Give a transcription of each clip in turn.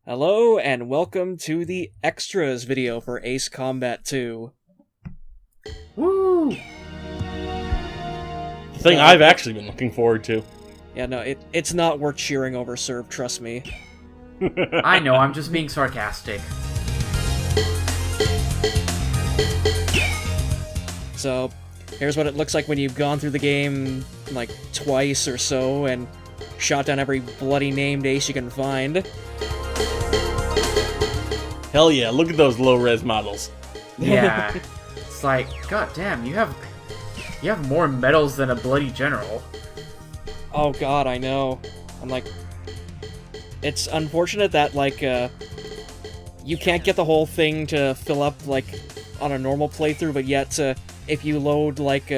Hello, and welcome to the Extras video for Ace Combat 2. Woo! The thing I've actually been looking forward to. Yeah, no, it's not worth cheering over, Serve, trust me. I know, I'm just being sarcastic. So, here's what it looks like when you've gone through the game, like, twice or so, and shot down every bloody named ace you can find. Hell yeah, look at those low-res models. Yeah. It's like, god damn, you have more medals than a bloody general. Oh god, I know. I'm like... It's unfortunate that, like, you can't get the whole thing to fill up, like, on a normal playthrough, but yet, if you load, like,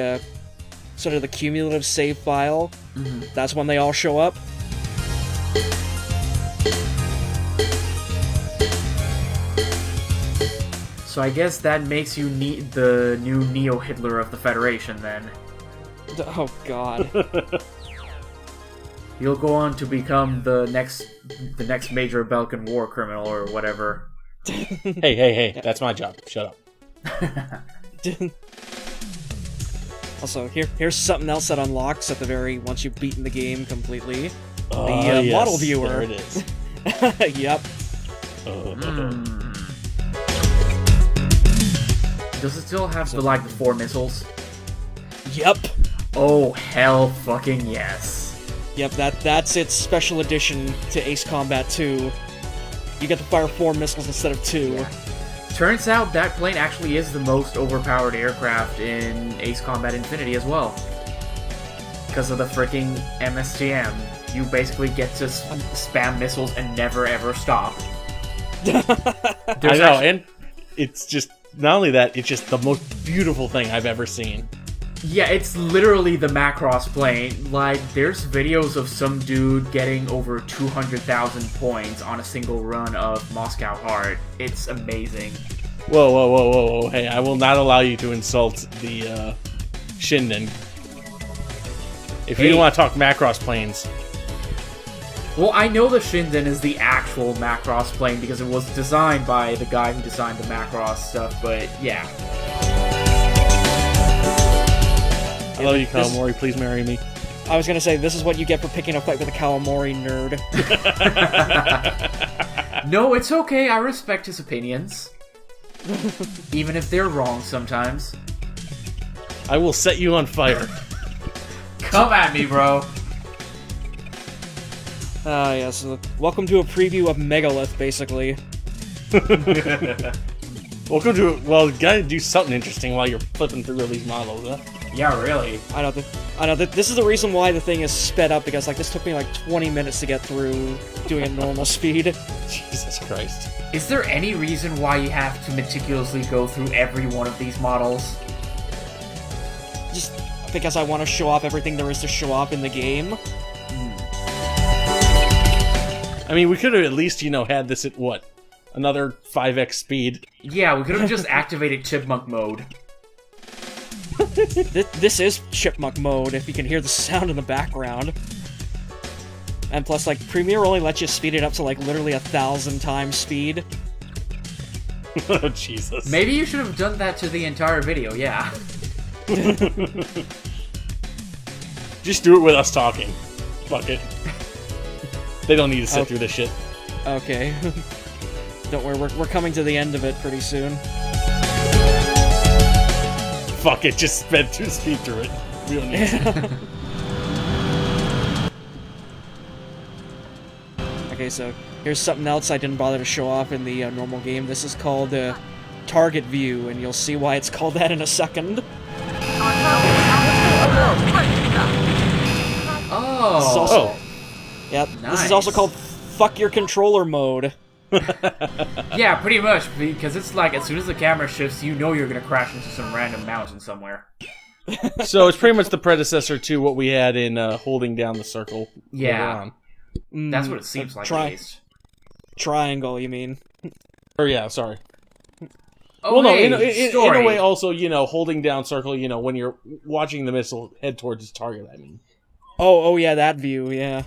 sort of the cumulative save file, that's when they all show up. So I guess that makes you the new Neo-Hitler of the Federation, then. Oh god. You'll go on to become the next major Balkan war criminal or whatever. Hey, that's my job. Shut up. Also, here's something else that unlocks at the once you've beaten the game completely. Yes, model viewer. There it is. Yep. Does it still have the 4 missiles? Yep. Oh, hell fucking yes. Yep, that's its special edition to Ace Combat 2. You get to fire 4 missiles instead of 2. Yeah. Turns out that plane actually is the most overpowered aircraft in Ace Combat Infinity as well. Because of the freaking MSTM. You basically get to spam missiles and never ever stop. I know, and it's just, not only that, it's just the most beautiful thing I've ever seen. Yeah, it's literally the Macross plane. Like, there's videos of some dude getting over 200,000 points on a single run of Moscow Heart. It's amazing. Whoa. Hey, I will not allow you to insult the, Shinden. If you want to talk Macross planes. Well, I know the Shinden is the actual Macross plane because it was designed by the guy who designed the Macross stuff, but yeah. I love you, Kawamori. Please marry me. I was gonna say, this is what you get for picking a fight with a Kawamori nerd. No, it's okay. I respect his opinions. Even if they're wrong sometimes. I will set you on fire. Come at me, bro. Yes. Welcome to a preview of Megalith, basically. Welcome to, well, you gotta do something interesting while you're flipping through all these models, huh? Yeah, really. I know that this is the reason why the thing is sped up, because like this took me like 20 minutes to get through doing it normal speed. Jesus Christ. Is there any reason why you have to meticulously go through every one of these models? Just because I want to show off everything there is to show off in the game. I mean, we could have at least, had this at what? Another 5x speed. Yeah, we could have just activated Chipmunk mode. This is Chipmunk mode, if you can hear the sound in the background. And plus, like, Premiere only lets you speed it up to, like, literally 1,000 times speed. Oh, Jesus. Maybe you should have done that to the entire video, yeah. Just do it with us talking. Fuck it. They don't need to sit through this shit. Okay. Don't worry, we're coming to the end of it pretty soon. Fuck it, just sped speed through it. We don't need to. Okay, so here's something else I didn't bother to show off in the normal game. This is called Target View, and you'll see why it's called that in a second. Oh! Yep, Nice. This is also called Fuck Your Controller mode. Yeah, pretty much, because it's like, as soon as the camera shifts, you know you're gonna crash into some random mountain somewhere. So it's pretty much the predecessor to what we had in Holding Down the Circle. Yeah. That's what it seems like, at least. Triangle, you mean? Or yeah, sorry. Oh, well, no, hey, in a way also, Holding Down Circle, when you're watching the missile head towards its target, I mean. Oh yeah, that view, yeah.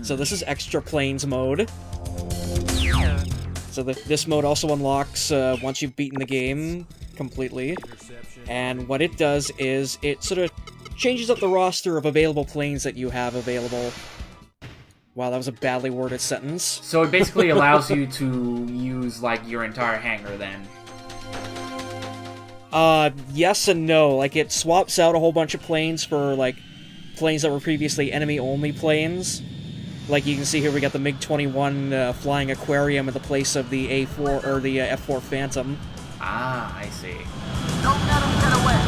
So this is Extra Planes mode. So this mode also unlocks once you've beaten the game completely. And what it does is it sort of changes up the roster of available planes that you have available. Wow, that was a badly worded sentence. So it basically allows you to use, like, your entire hangar then. Yes and no. Like, it swaps out a whole bunch of planes for, like, planes that were previously enemy-only planes. Like, you can see here we got the MiG-21 flying Aquarium in the place of the A4, or the F-4 Phantom. Ah, I see. Don't let him get away.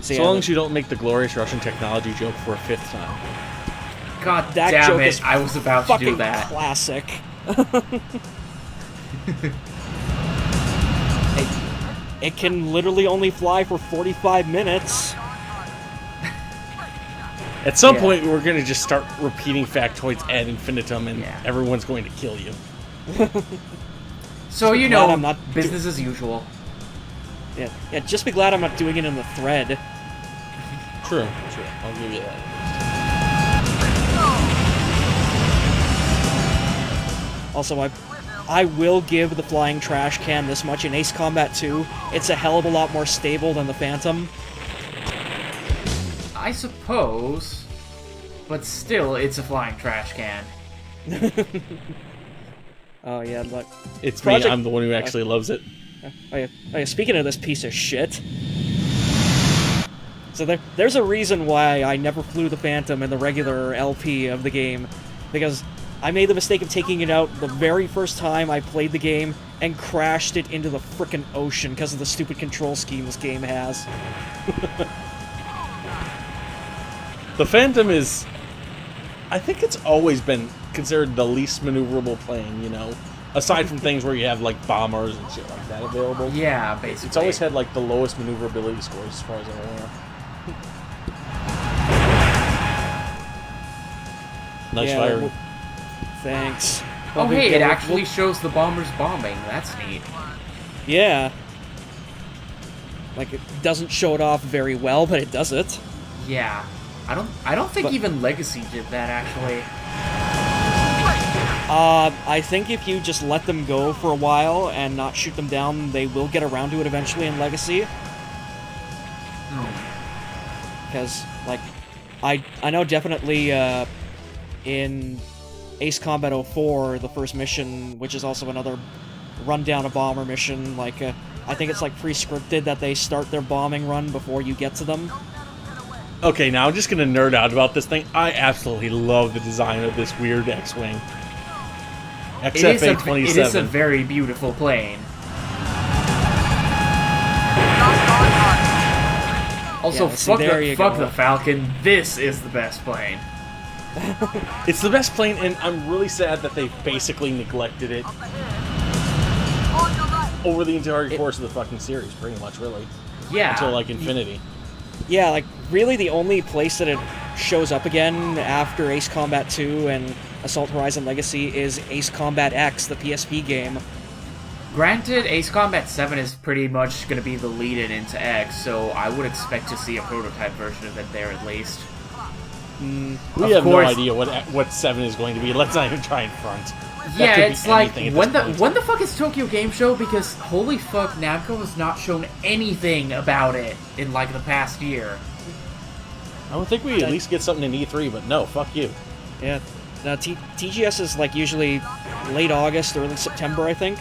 So, So long as you don't make the glorious Russian technology joke for a 5th time. God that damn joke it, is I was about to fucking do that. classic. It can literally only fly for 45 minutes. At some Yeah. point, we're going to just start repeating factoids ad infinitum, and Yeah. everyone's going to kill you. So, you glad know, I'm not business as usual. Yeah, just be glad I'm not doing it in the thread. True. I'll give you that. Also, I will give the flying trash can this much. In Ace Combat 2, it's a hell of a lot more stable than the Phantom. I suppose, but still, it's a flying trash can. Oh yeah, look. It's Project- me, I'm the one who actually loves it. Oh yeah, speaking of this piece of shit. So there's a reason why I never flew the Phantom in the regular LP of the game. Because I made the mistake of taking it out the very first time I played the game and crashed it into the frickin' ocean because of the stupid control scheme this game has. The Phantom is... I think it's always been considered the least maneuverable plane, you know? Aside from things where you have, like, bombers and shit like that available. Yeah, basically. It's always had, like, the lowest maneuverability scores, as far as I'm aware. Nice Yeah, firing. well, thanks. Oh, Well, hey, yeah, it we'll- actually shows the bombers bombing. That's neat. Yeah. Like, it doesn't show it off very well, but it does it. Yeah. I don't think But- even Legacy did that, actually. I think if you just let them go for a while and not shoot them down, they will get around to it eventually in Legacy. Because, like, I know definitely, in Ace Combat 04, the first mission, which is also another run-down a bomber mission, like, I think it's, like, pre-scripted that they start their bombing run before you get to them. Okay, now I'm just gonna nerd out about this thing. I absolutely love the design of this weird X-Wing. XFA-27. It is a very beautiful plane. Also, Yeah, see, there you fuck go. the Falcon. This is the best plane. It's the best plane, and I'm really sad that they basically neglected it over the entire course of the fucking series, pretty much, really. Yeah. Until, like, Infinity. Yeah, like, really the only place that it shows up again after Ace Combat 2 and Assault Horizon Legacy is Ace Combat X, the PSP game. Granted, Ace Combat 7 is pretty much going to be the lead-in into X, so I would expect to see a prototype version of it there at least. We Of have course. no idea what 7 is going to be. Let's not even try and front. Yeah, could be it's like, anything at this point. when the fuck is Tokyo Game Show? Because holy fuck, Namco has not shown anything about it in like the past year. I would think we at least get something in E3, but no, fuck you. Yeah, now TGS is like usually late August, early September, I think.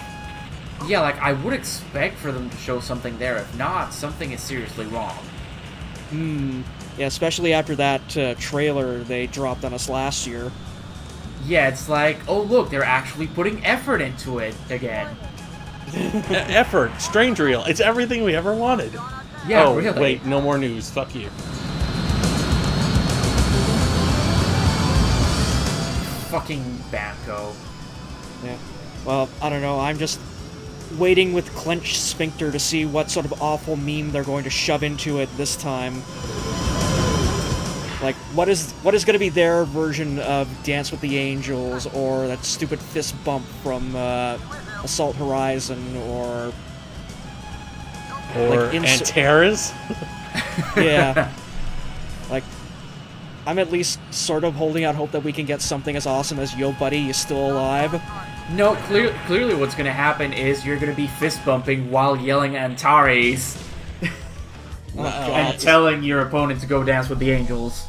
Yeah, like I would expect for them to show something there. If not, something is seriously wrong. Yeah, especially after that trailer they dropped on us last year. Yeah, it's like, oh look, they're actually putting effort into it again. Effort, strange reel. It's everything we ever wanted. Yeah, oh, really. wait, no more news. Fuck you. Fucking Bamco. Yeah. Well, I don't know. I'm just waiting with clenched sphincter to see what sort of awful meme they're going to shove into it this time. Like, what is going to be their version of Dance with the Angels, or that stupid fist bump from Assault Horizon, or Or Like, Antares. yeah, like I'm at least sort of holding out hope that we can get something as awesome as Yo Buddy, You Still Alive. No, clearly what's gonna happen is you're gonna be fist bumping while yelling Antares Oh, and God. telling your opponent to go dance with the angels.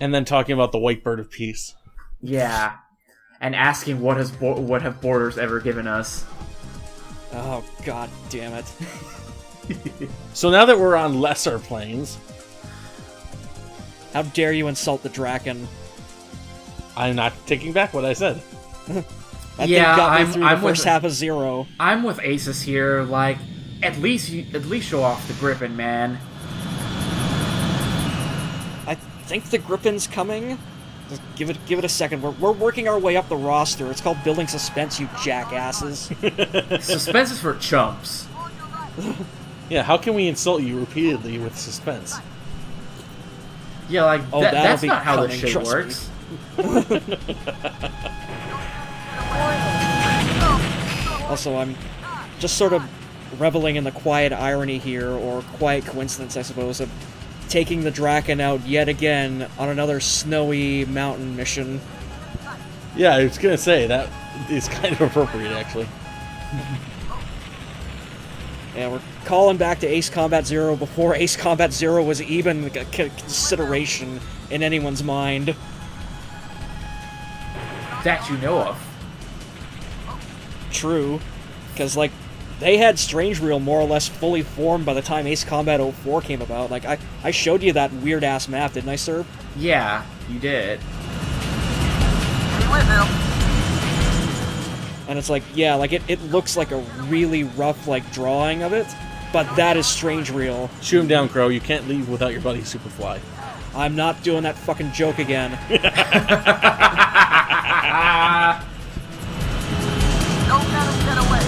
And then talking about the white bird of peace. Yeah. And asking what have borders ever given us. Oh, God damn it. So now that we're on lesser planes, How dare you insult the Draken? I'm not taking back what I said. That Yeah, thing got me I'm- through I'm the first with- half of Zero. I'm with Asus here, like, at least show off the Griffin, man. I think the Griffin's coming. Just give it a second. We're working our way up the roster. It's called building suspense, you jackasses. Suspense is for chumps. Yeah, how can we insult you repeatedly with suspense? Yeah, like, Oh, that'll that's be not how this coming, shit trust me. works. Also, I'm just sort of reveling in the quiet irony here, or quiet coincidence, I suppose, of taking the Draken out yet again on another snowy mountain mission. Yeah, I was gonna say, that is kind of appropriate, actually. Yeah, we're calling back to Ace Combat Zero before Ace Combat Zero was even a consideration in anyone's mind. That you know of. True, because, like, they had Strange Reel more or less fully formed by the time Ace Combat 04 came about. Like, I showed you that weird-ass map, didn't I, sir? Yeah, you did. Stay with him. And it's like, yeah, like, it looks like a really rough, like, drawing of it, but that is Strange Reel. Shoot him down, Crow. You can't leave without your buddy Superfly. I'm not doing that fucking joke again. Don't let him get away.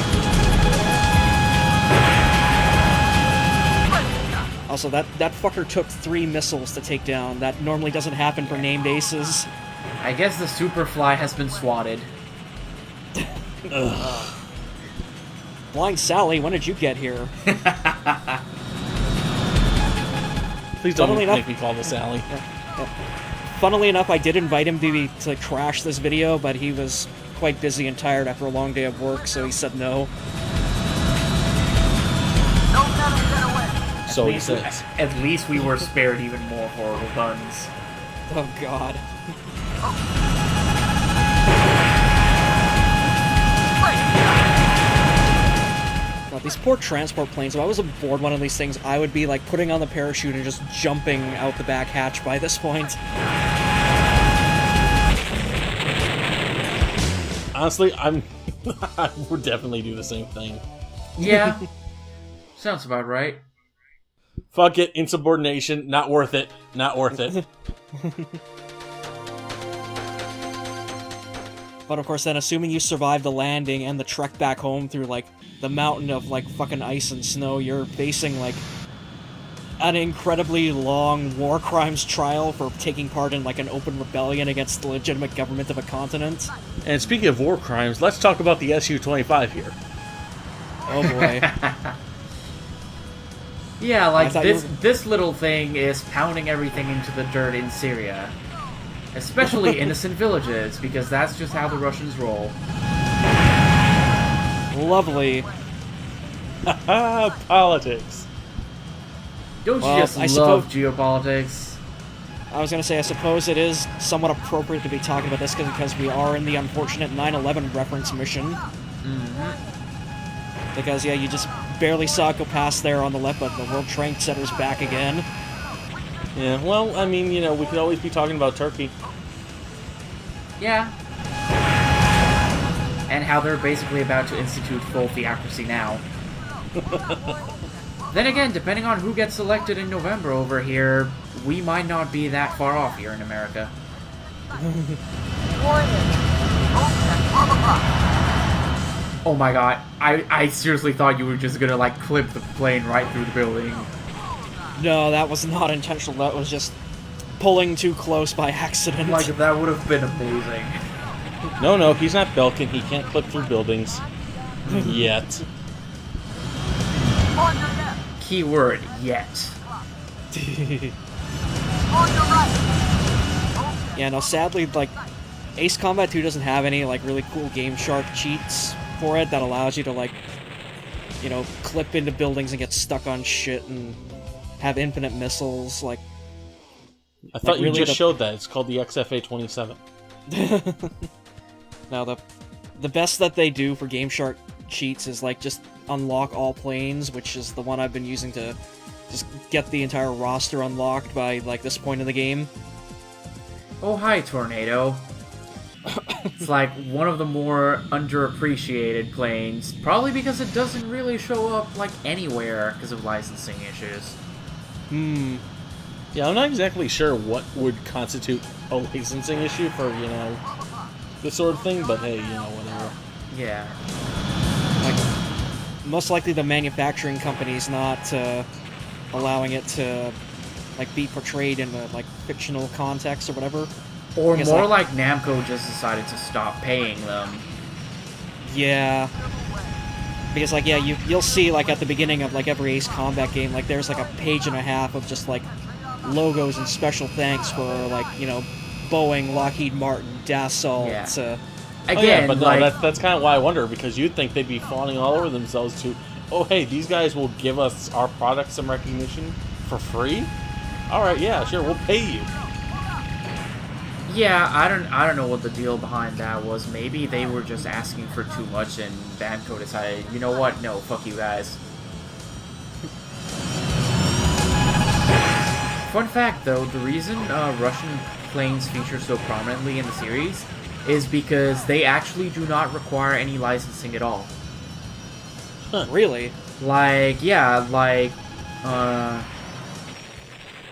Also, that fucker took 3 missiles to take down. That normally doesn't happen for named aces. I guess the Superfly has been swatted. Blind Sally, when did you get here? Please don't Funnily make enough- me call this Sally. Funnily enough, I did invite him to crash this video, but he was quite busy and tired after a long day of work, so he said no. Don't let him get away. So he says. At least we were spared even more horrible puns. Oh, God. God, these poor transport planes, if I was aboard one of these things, I would be, like, putting on the parachute and just jumping out the back hatch by this point. Honestly, I would definitely do the same thing. Yeah. Sounds about right. Fuck it, insubordination, not worth it. Not worth it. But of course, then, assuming you survive the landing and the trek back home through, like, the mountain of, like, fucking ice and snow, you're facing, like, an incredibly long war crimes trial for taking part in, like, an open rebellion against the legitimate government of a continent. And speaking of war crimes, let's talk about the Su-25 here. Oh boy. Yeah, I like thought you this little thing is pounding everything into the dirt in Syria. Especially innocent villages, because that's just how the Russians roll. Lovely. Politics. Don't you Well, just I love geopolitics? I was gonna say, I suppose it is somewhat appropriate to be talking about this because we are in the unfortunate 9/11 reference mission. Because, yeah, you just barely saw it go past there on the left, but the World Trade Center's back again. Yeah, well, I mean, you know, we could always be talking about Turkey. Yeah. And how they're basically about to institute full theocracy now. Then again, depending on who gets elected in November over here, we might not be that far off here in America. Warning. Open at 12 o'clock. Oh my god, I seriously thought you were just gonna, like, clip the plane right through the building. No, that was not intentional. That was just pulling too close by accident. Like, that would have been amazing. No, he's not Belkin. He can't clip through buildings. Yet. On your left. Keyword, yet. On your right. Yeah, no, sadly, like, Ace Combat 2 doesn't have any, like, really cool Game Shark cheats for it that allows you to, like, you know, clip into buildings and get stuck on shit and have infinite missiles, like... I thought you really just showed that. It's called the XFA-27. Now, the best that they do for Game Shark cheats is, like, just unlock all planes, which is the one I've been using to just get the entire roster unlocked by, like, this point in the game. Oh, hi, Tornado. It's like one of the more underappreciated planes, probably because it doesn't really show up, like, anywhere because of licensing issues. Yeah, I'm not exactly sure what would constitute a licensing issue for, you know, this sort of thing, but hey, you know, whatever. Yeah. Like, most likely the manufacturing company's not allowing it to, like, be portrayed in a, like, fictional context or whatever. Or Because, more like Namco just decided to stop paying them. Yeah. Because, like, yeah, you'll see, like, at the beginning of, like, every Ace Combat game, like, there's, like, a page and a half of just, like, logos and special thanks for, like, you know, Boeing, Lockheed Martin, Dassault. Yeah. Oh, Again, yeah, but no, like, that's kind of why I wonder, because you'd think they'd be fawning all over themselves to, oh, hey, these guys will give us our product some recognition for free? Alright, yeah, sure, we'll pay you. yeah, I don't know what the deal behind that was. Maybe they were just asking for too much, and Namco decided, you know what? No, fuck you guys. Fun fact, though, the reason Russian planes feature so prominently in the series is because they actually do not require any licensing at all. Really? Like, yeah, like,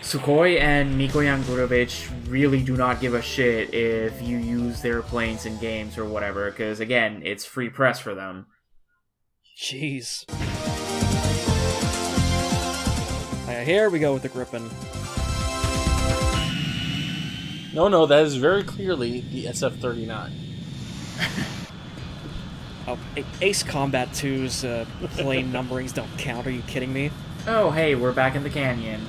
Sukhoi and Mikoyan Gurevich really do not give a shit if you use their planes in games or whatever, because, again, it's free press for them. Jeez. Here we go with the Gripen. No, that is very clearly the SF-39. Oh, Ace Combat 2's plane numberings don't count, are you kidding me? Oh, hey, we're back in the canyon.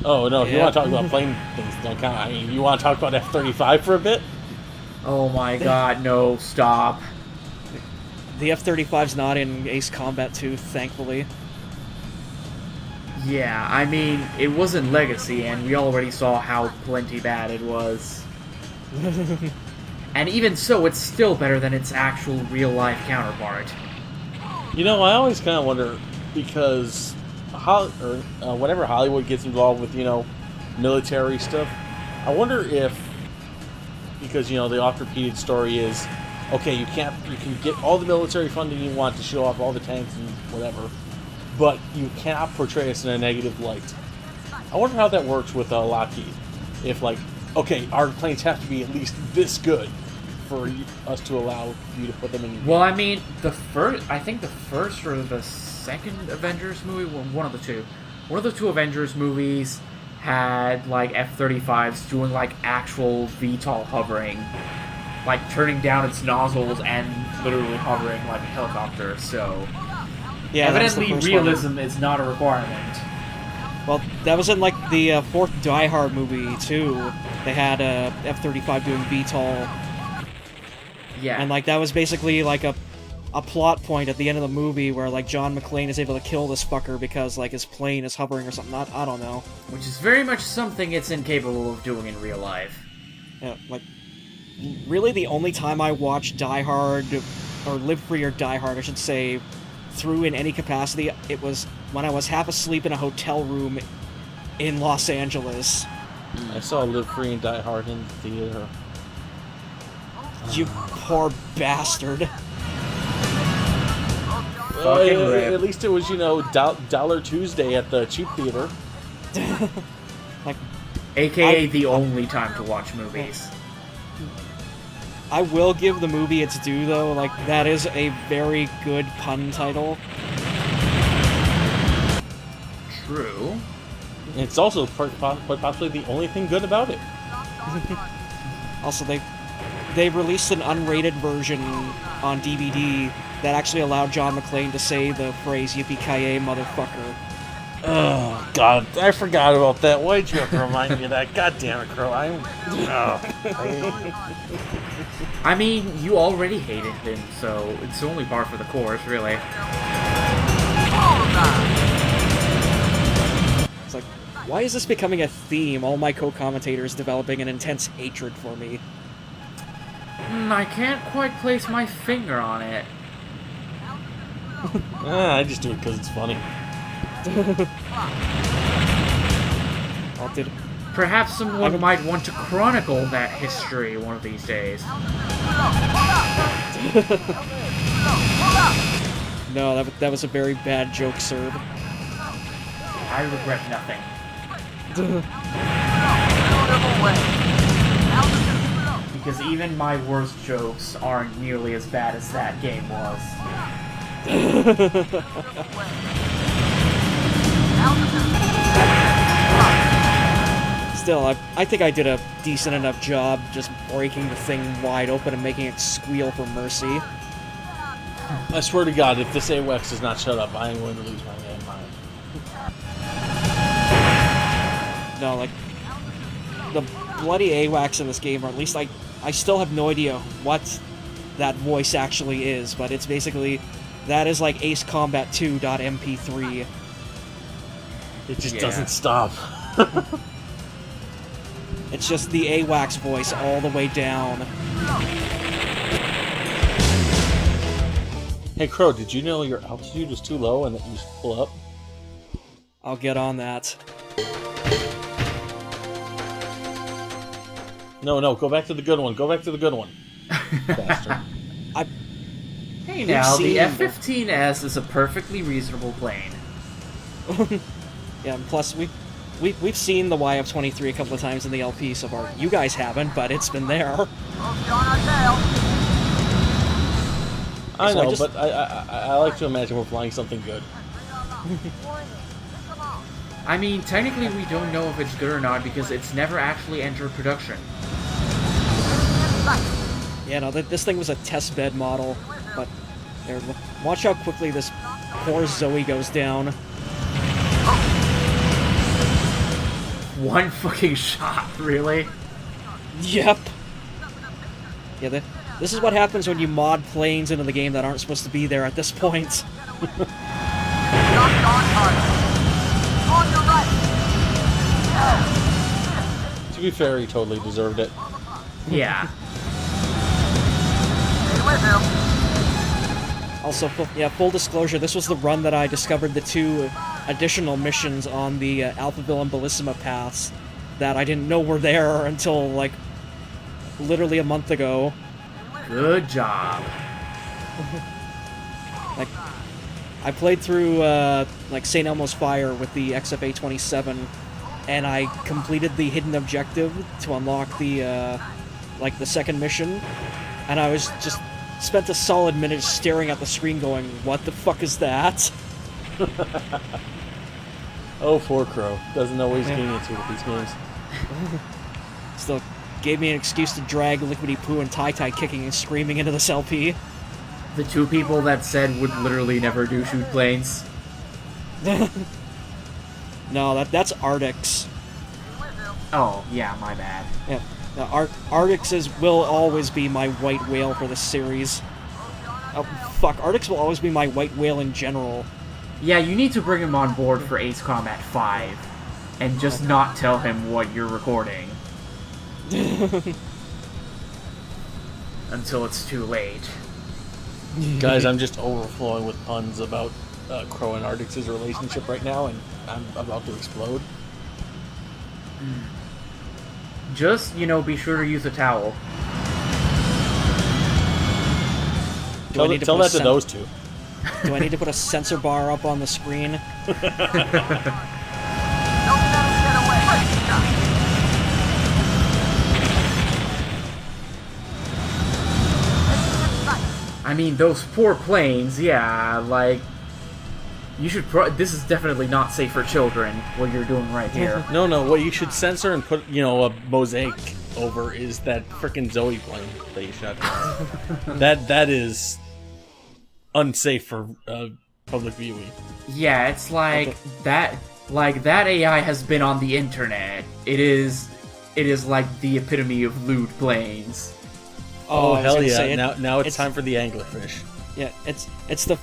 Oh, no, if you Yeah. want to talk about plane things, don't count. I mean, you want to talk about F-35 for a bit? Oh my god, no, stop. The F-35's not in Ace Combat 2, thankfully. Yeah, I mean, it was in Legacy, and we already saw how plenty bad it was. And even so, it's still better than its actual real-life counterpart. You know, I always kind of wonder, because whenever Hollywood gets involved with, you know, military stuff, I wonder if, because, you know, the oft-repeated story is, okay, you can get all the military funding you want to show off all the tanks and whatever, but you cannot portray us in a negative light. I wonder how that works with Lockheed. If, like, okay, our planes have to be at least this good for us to allow you to put them in. Well, I mean, I think the first or the second Avengers movie, one of the two. One of the two Avengers movies had, like, F-35s doing, like, actual VTOL hovering. Like, turning down its nozzles and literally hovering like a helicopter, so... Yeah, evidently, that's the first realism is not a requirement. Well, that was in, like, the fourth Die Hard movie, too. They had F-35 doing VTOL. Yeah. And, like, that was basically, like, a plot point at the end of the movie where, like, John McClane is able to kill this fucker because, like, his plane is hovering or something. I don't know. Which is very much something it's incapable of doing in real life. Yeah, like, really the only time I watched Die Hard, or Live Free or Die Hard, I should say, through in any capacity, it was when I was half asleep in a hotel room in Los Angeles. I saw Live Free and Die Hard in the theater. You poor bastard. Fucking rip. At least it was, you know, Dollar Tuesday at the cheap theater. Like, AKA the only time to watch movies. I will give the movie its due, though. Like, that is a very good pun title. True. It's also quite possibly the only thing good about it. Also, they released an unrated version on DVD that actually allowed John McClane to say the phrase "Yippee-ki-yay, motherfucker." Oh God, I forgot about that. Why'd you have to remind me of that? God damn it, Crow. I mean, you already hated him, so it's only par for the course, really. It's like, why is this becoming a theme? All my co-commentators developing an intense hatred for me. I can't quite place my finger on it. I just do it because it's funny. I'll do. Perhaps someone might want to chronicle that history one of these days. No, that was a very bad joke, Cirv. I regret nothing. Because even my worst jokes aren't nearly as bad as that game was. Still, I think I did a decent enough job just breaking the thing wide open and making it squeal for mercy. I swear to God, if this AWACS does not shut up, I am going to lose my damn mind. No, like, the bloody AWACS in this game, or at least I still have no idea what that voice actually is, but it's basically, that is like Ace Combat 2.mp3. It just doesn't stop. It's just the AWACS voice all the way down. Hey Crow, did you know your altitude was too low and that you should pull up? I'll get on that. No, go back to the good one. Go back to the good one. Bastard. Hey now, the seen- F-15S is a perfectly reasonable plane. Yeah, and plus we've seen the YF-23 a couple of times in the LP so far. You guys haven't, but it's been there. I So I know, just- but I like to imagine we're flying something good. I mean, technically we don't know if it's good or not because it's never actually entered production. Yeah, no, this thing was a test bed model, but there, watch how quickly this poor Zoe goes down. One fucking shot, really? Yep. Yeah, this is what happens when you mod planes into the game that aren't supposed to be there at this point. To be fair, he totally deserved it. Yeah. Also, full disclosure, this was the run that I discovered the 2 additional missions on the Alphaville and Bellissima paths that I didn't know were there until, like, literally a month ago. Good job. Like, I played through, like, St. Elmo's Fire with the XFA-27, and I completed the hidden objective to unlock the, like, the second mission, and I was just spent a solid minute staring at the screen going, what the fuck is that? Oh, poor Crow. Doesn't know what he's getting into with these games. Still gave me an excuse to drag Liquidy Poo and Tai Tai kicking and screaming into this LP. The 2 people that said would literally never do shoot planes. No, that's Arctics. Oh, yeah, my bad. Yeah, no, Arctics will always be my white whale for this series. Oh, fuck, Arctics will always be my white whale in general. Yeah, you need to bring him on board for Ace Combat 5, and just not tell him what you're recording. Until it's too late. Guys, I'm just overflowing with puns about Crow and Arctix's relationship right now, and I'm about to explode. Just, be sure to use a towel. Tell that to those 2. Do I need to put a sensor bar up on the screen? I mean, those poor planes, yeah, like... You should this is definitely not safe for children, what you're doing right here. No, what you should censor and put, a mosaic over is that frickin' Zoe plane that you shot down. that is unsafe for public viewing. Yeah, it's like, that Like, that AI has been on the internet. It is like the epitome of lewd planes. Oh, I was hell gonna yeah! say Now it's it's time for the anglerfish. Yeah, it's the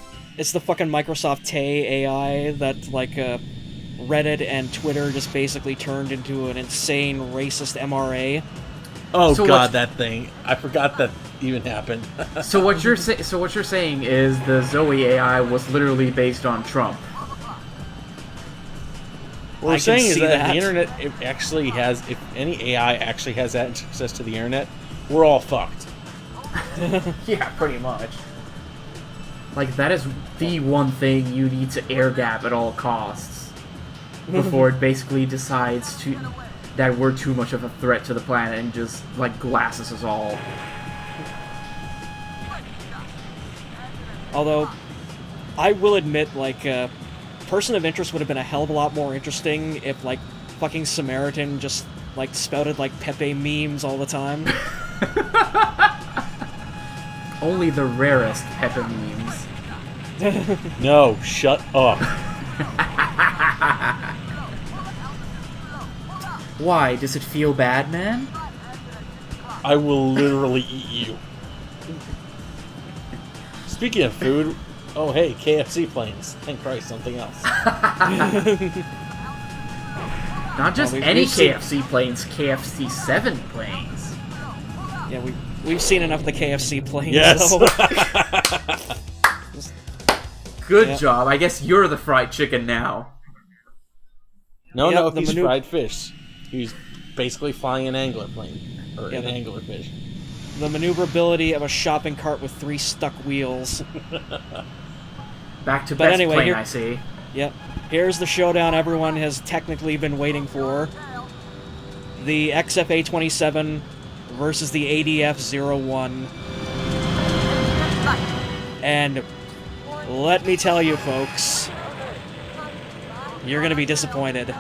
fucking Microsoft Tay AI that like Reddit and Twitter just basically turned into an insane racist MRA. Oh So god, what- that thing! I forgot that even happened. So what you're saying is the Zoe AI was literally based on Trump. What we're I can saying is see that that. the internet actually has, if any AI actually has access to the internet, we're all fucked. Yeah, pretty much. Like, that is the one thing you need to air gap at all costs before it basically decides that we're too much of a threat to the planet and just, like, glasses us all. Although, I will admit, like, Person of Interest would have been a hell of a lot more interesting if, like, fucking Samaritan just, like, spouted, like, Pepe memes all the time. Only the rarest Pepe memes. No, shut up. Why? Does it feel bad, man? I will literally eat you. Speaking of food, oh hey, KFC planes. Thank Christ, something else. Not just we've any seen- KFC planes, KFC 7 planes. Yeah, we've seen enough of the KFC planes. Yes. though. Good Yeah. job. I guess you're the fried chicken now. No, Yep, no, the he's manu- fried fish. He's basically flying an angler plane. Or Yeah, an the- anglerfish. The maneuverability of a shopping cart with 3 stuck wheels. Back to But best anyway, plane, here- I see. Yep. Here's the showdown everyone has technically been waiting for. The XFA-27 versus the ADF-01. And let me tell you, folks, you're going to be disappointed.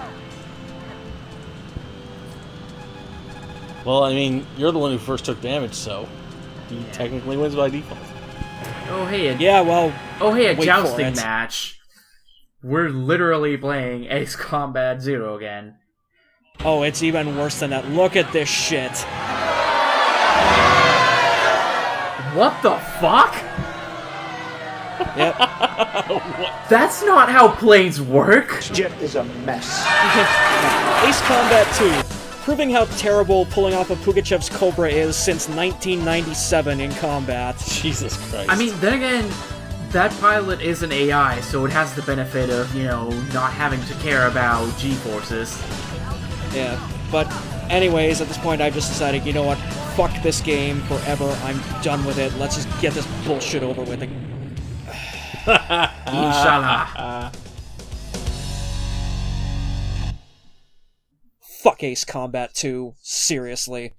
Well, I mean, you're the one who first took damage, so he technically wins by default. Oh hey, a Yeah, well, a wait for jousting it. match. We're literally playing Ace Combat Zero again. oh, it's even worse than that. Look at this shit. What the fuck? Yep. That's not how planes work. Jet is a mess. Ace Combat 2, proving how terrible pulling off of Pugachev's Cobra is since 1997 in combat. Jesus Christ. I mean, then again, that pilot is an AI, so it has the benefit of, not having to care about G-forces. Yeah, but anyways, at this point I've just decided, you know what, fuck this game forever, I'm done with it, let's just get this bullshit over with. Inshallah. Fuck Ace Combat 2, seriously.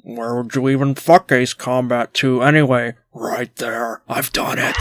Where would you even fuck Ace Combat 2 anyway? Right there. I've done it.